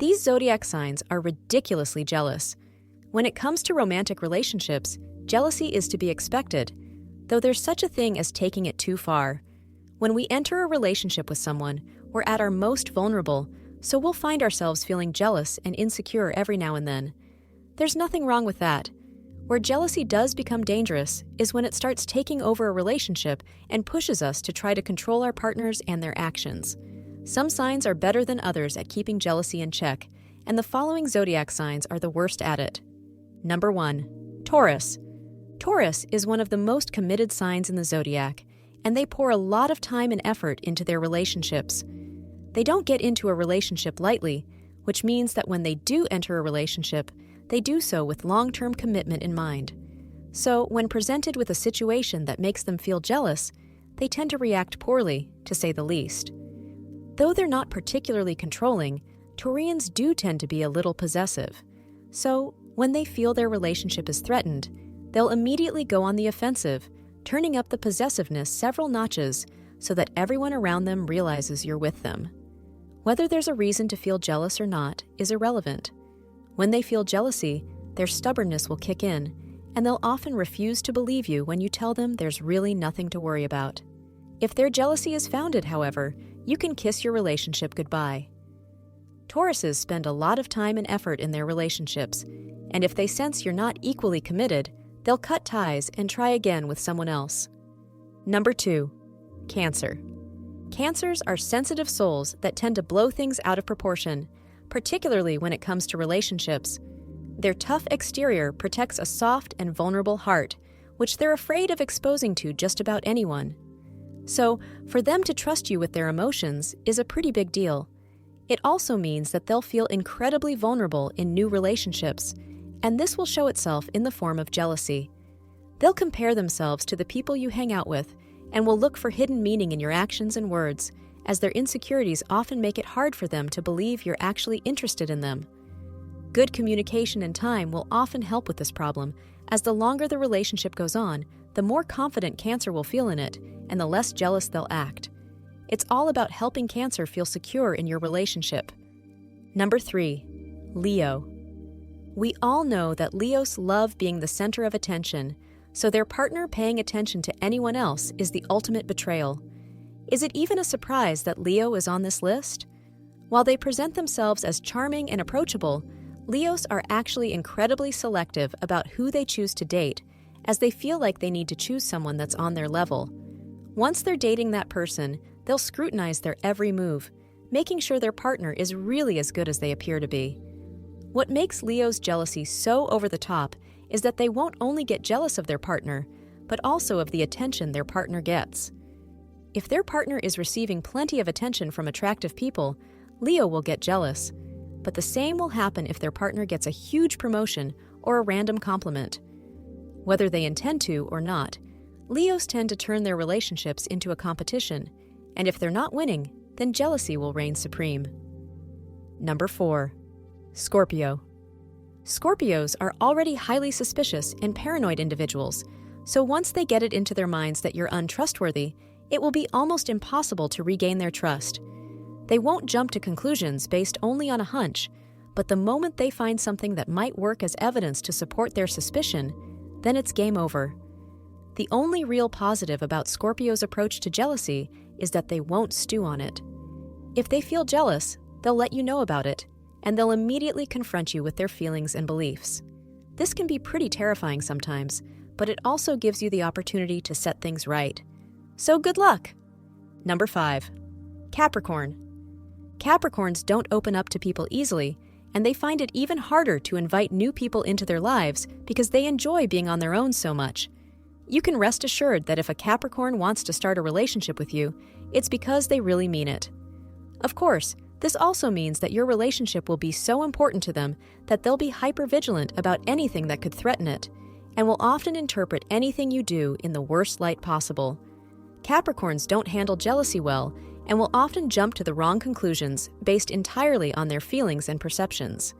These zodiac signs are ridiculously jealous. When it comes to romantic relationships, jealousy is to be expected, though there's such a thing as taking it too far. When we enter a relationship with someone, we're at our most vulnerable, so we'll find ourselves feeling jealous and insecure every now and then. There's nothing wrong with that. Where jealousy does become dangerous is when it starts taking over a relationship and pushes us to try to control our partners and their actions. Some signs are better than others at keeping jealousy in check, and the following zodiac signs are the worst at it. Number 1. Taurus. Taurus is one of the most committed signs in the zodiac, and they pour a lot of time and effort into their relationships. They don't get into a relationship lightly, which means that when they do enter a relationship, they do so with long-term commitment in mind. So, when presented with a situation that makes them feel jealous, they tend to react poorly, to say the least. Though they're not particularly controlling, Taurians do tend to be a little possessive. So, when they feel their relationship is threatened, they'll immediately go on the offensive, turning up the possessiveness several notches so that everyone around them realizes you're with them. Whether there's a reason to feel jealous or not is irrelevant. When they feel jealousy, their stubbornness will kick in, and they'll often refuse to believe you when you tell them there's really nothing to worry about. If their jealousy is founded, however, you can kiss your relationship goodbye. Tauruses spend a lot of time and effort in their relationships, and if they sense you're not equally committed, they'll cut ties and try again with someone else. Number 2. Cancer. Cancers are sensitive souls that tend to blow things out of proportion, particularly when it comes to relationships. Their tough exterior protects a soft and vulnerable heart, which they're afraid of exposing to just about anyone. So, for them to trust you with their emotions is a pretty big deal. It also means that they'll feel incredibly vulnerable in new relationships, and this will show itself in the form of jealousy. They'll compare themselves to the people you hang out with and will look for hidden meaning in your actions and words, as their insecurities often make it hard for them to believe you're actually interested in them. Good communication and time will often help with this problem, as the longer the relationship goes on, the more confident Cancer will feel in it, and the less jealous they'll act. It's all about helping Cancer feel secure in your relationship. Number 3. Leo. We all know that Leos love being the center of attention, so their partner paying attention to anyone else is the ultimate betrayal. Is it even a surprise that Leo is on this list? While they present themselves as charming and approachable, Leos are actually incredibly selective about who they choose to date, as they feel like they need to choose someone that's on their level. Once they're dating that person, they'll scrutinize their every move, making sure their partner is really as good as they appear to be. What makes Leo's jealousy so over the top is that they won't only get jealous of their partner, but also of the attention their partner gets. If their partner is receiving plenty of attention from attractive people, Leo will get jealous. But the same will happen if their partner gets a huge promotion or a random compliment. Whether they intend to or not, Leos tend to turn their relationships into a competition, and if they're not winning, then jealousy will reign supreme. Number 4. Scorpio. Scorpios are already highly suspicious and paranoid individuals, so once they get it into their minds that you're untrustworthy, it will be almost impossible to regain their trust. They won't jump to conclusions based only on a hunch, but the moment they find something that might work as evidence to support their suspicion, then it's game over. The only real positive about Scorpio's approach to jealousy is that they won't stew on it. If they feel jealous, they'll let you know about it, and they'll immediately confront you with their feelings and beliefs. This can be pretty terrifying sometimes, but it also gives you the opportunity to set things right. So good luck! Number 5. Capricorn. Capricorns don't open up to people easily, and they find it even harder to invite new people into their lives because they enjoy being on their own so much. You can rest assured that if a Capricorn wants to start a relationship with you, it's because they really mean it. Of course, this also means that your relationship will be so important to them that they'll be hypervigilant about anything that could threaten it, and will often interpret anything you do in the worst light possible. Capricorns don't handle jealousy well, and will often jump to the wrong conclusions based entirely on their feelings and perceptions.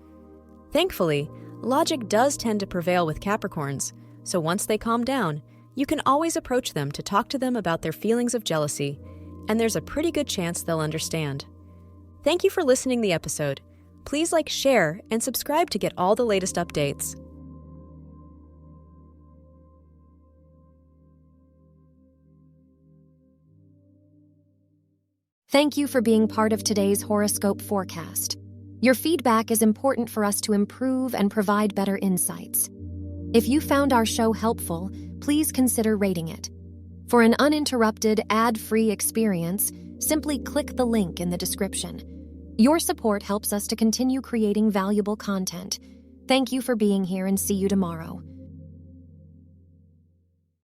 Thankfully, logic does tend to prevail with Capricorns, so once they calm down, you can always approach them to talk to them about their feelings of jealousy, and there's a pretty good chance they'll understand. Thank you for listening to the episode. Please like, share, and subscribe to get all the latest updates. Thank you for being part of today's horoscope forecast. Your feedback is important for us to improve and provide better insights. If you found our show helpful, please consider rating it. For an uninterrupted, ad-free experience, simply click the link in the description. Your support helps us to continue creating valuable content. Thank you for being here and see you tomorrow.